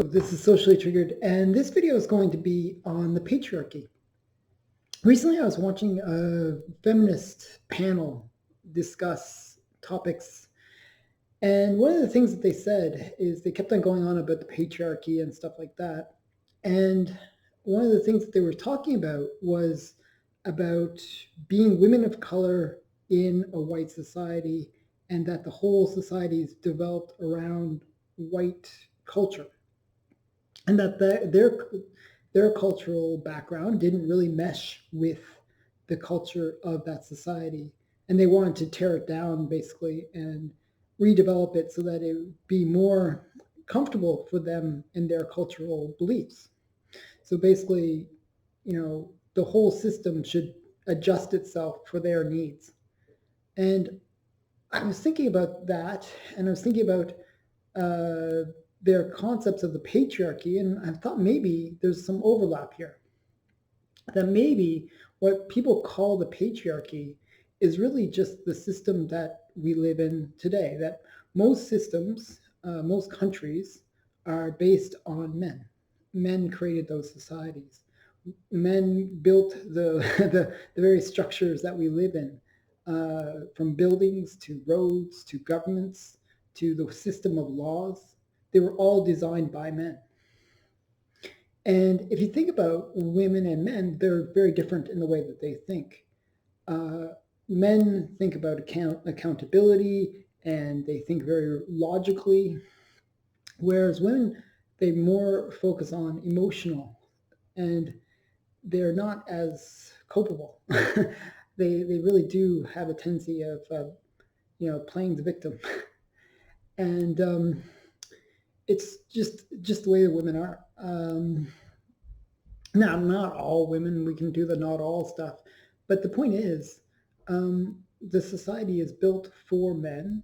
Hello, this is Socially Triggered, and this video is going to be on the patriarchy. Recently, I was watching a feminist panel discuss topics, and one of the things that they said is they kept on going on about the patriarchy and stuff like that. And one of the things that they were talking about was about being women of color in a white society, and that the whole society is developed around white culture, and that their cultural background didn't really mesh with the culture of that society, and they wanted to tear it down basically and redevelop it so that it would be more comfortable for them in their cultural beliefs. So basically, the whole system should adjust itself for their needs. And I was thinking about that, and I was thinking about their concepts of the patriarchy, and I thought maybe there's some overlap here. That maybe what people call the patriarchy is really just the system that we live in today. That most systems, most countries are based on men. Men created those societies. Men built the very structures that we live in, from buildings to roads to governments to the system of laws. They were all designed by men. And if you think about women and men, they're very different in the way that they think. Men think about accountability, and they think very logically, whereas women, they more focus on emotional, and they're not as culpable. They really do have a tendency of playing the victim, and it's just the way the women are. Now, not all women, we can do the not all stuff, but the point is, the society is built for men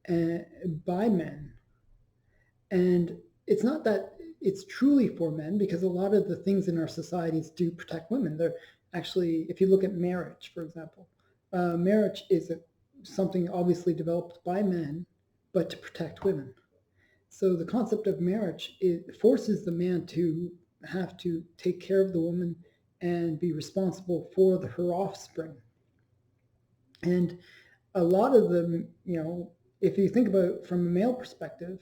and by men, and it's not that it's truly for men, because a lot of the things in our societies do protect women. They're actually, if you look at marriage, for example, marriage is something obviously developed by men, but to protect women. So the concept of marriage, it forces the man to have to take care of the woman and be responsible for her offspring. And a lot of them, if you think about it from a male perspective,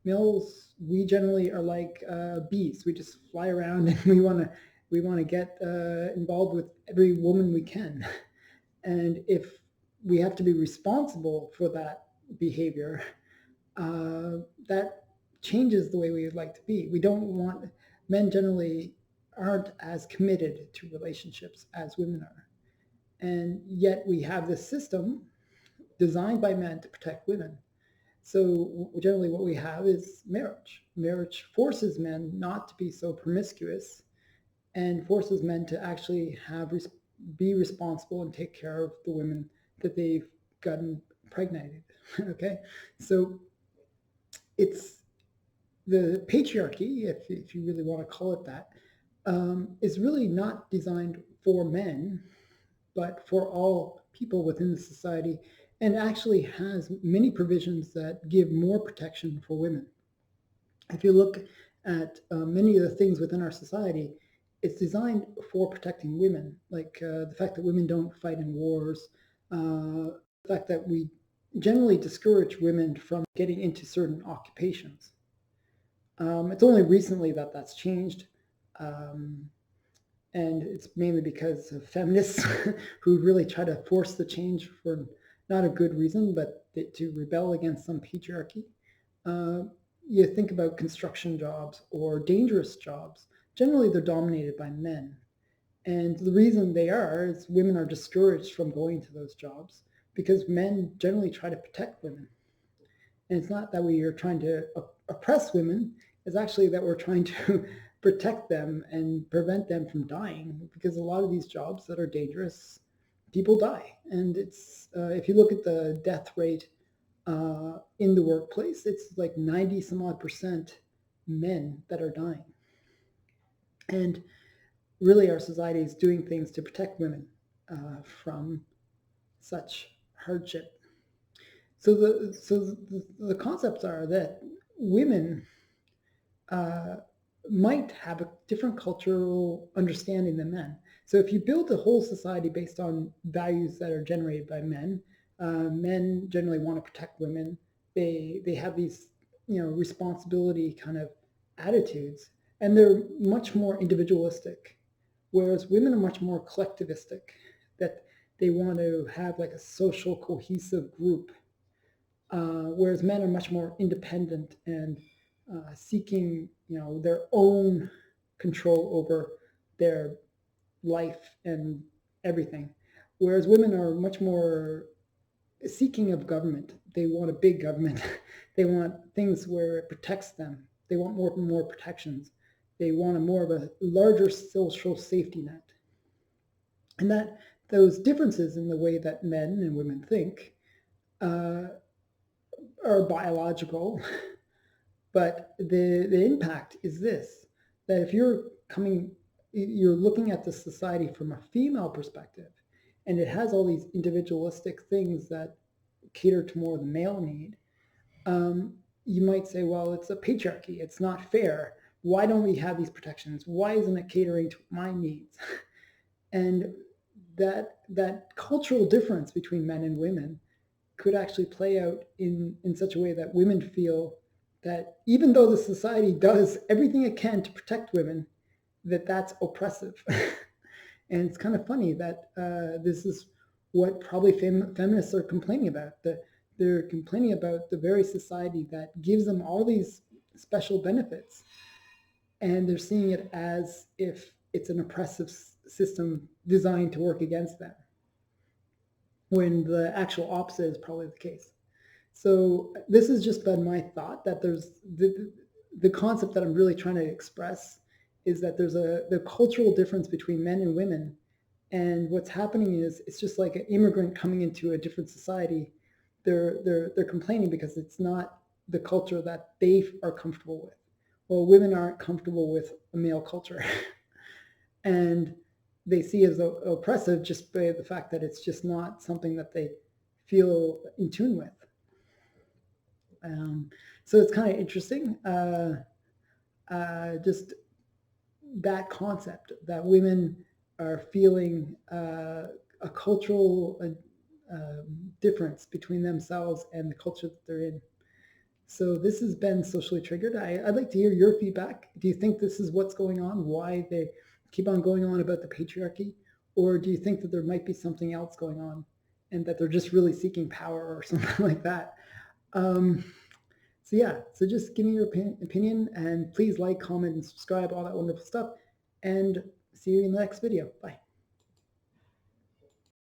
males, we generally are like bees. We just fly around and we want to get involved with every woman we can. And if we have to be responsible for that behavior, that changes the way we would like to be. We don't want, men generally aren't as committed to relationships as women are. And yet we have this system designed by men to protect women. So generally what we have is marriage. Marriage forces men not to be so promiscuous, and forces men to actually be responsible and take care of the women that they've gotten impregnated. Okay, so it's the patriarchy, if you really want to call it that, is really not designed for men, but for all people within the society, and actually has many provisions that give more protection for women. If you look at many of the things within our society, it's designed for protecting women, like the fact that women don't fight in wars, the fact that we generally discourage women from getting into certain occupations. It's only recently that that's changed, and it's mainly because of feminists who really try to force the change for not a good reason, but to rebel against some patriarchy. You think about construction jobs or dangerous jobs. Generally, they're dominated by men. And the reason they are is women are discouraged from going to those jobs because men generally try to protect women. And it's not that we are trying to oppress women, it's actually that we're trying to protect them and prevent them from dying, because a lot of these jobs that are dangerous, people die. And it's if you look at the death rate in the workplace, it's like 90 some odd percent men that are dying. And really our society is doing things to protect women from such hardship. So the concepts are that women uh, might have a different cultural understanding than men. So if you build a whole society based on values that are generated by men, men generally want to protect women. They have these responsibility kind of attitudes, and they're much more individualistic, whereas women are much more collectivistic. That they want to have like a social cohesive group, whereas men are much more independent and seeking, their own control over their life and everything. Whereas women are much more seeking of government. They want a big government. They want things where it protects them. They want more protections. They want a more of a larger social safety net. And that those differences in the way that men and women think uh, are biological. But the impact is this: that if you're looking at the society from a female perspective, and it has all these individualistic things that cater to more the male need, you might say, well, it's a patriarchy. It's not fair. Why don't we have these protections? Why isn't it catering to my needs? And that cultural difference between men and women could actually play out in such a way that women feel that even though the society does everything it can to protect women, that's oppressive. And it's kind of funny that this is what probably feminists are complaining about. That they're complaining about the very society that gives them all these special benefits, and they're seeing it as if it's an oppressive system designed to work against them, when the actual opposite is probably the case. So this has just been my thought, that there's the concept that I'm really trying to express is that there's the cultural difference between men and women. And what's happening is it's just like an immigrant coming into a different society. They're complaining because it's not the culture that they are comfortable with. Well, women aren't comfortable with a male culture. And they see as oppressive just by the fact that it's just not something that they feel in tune with. Um, so it's kind of interesting, just that concept that women are feeling a cultural difference between themselves and the culture that they're in. So this has been Socially Triggered. I'd like to hear your feedback. Do you think this is what's going on? Why they keep on going on about the patriarchy? Or do you think that there might be something else going on and that they're just really seeking power or something like that? Um, so yeah, so just give me your opinion, and please like, comment, and subscribe, all that wonderful stuff. And see you in the next video. Bye.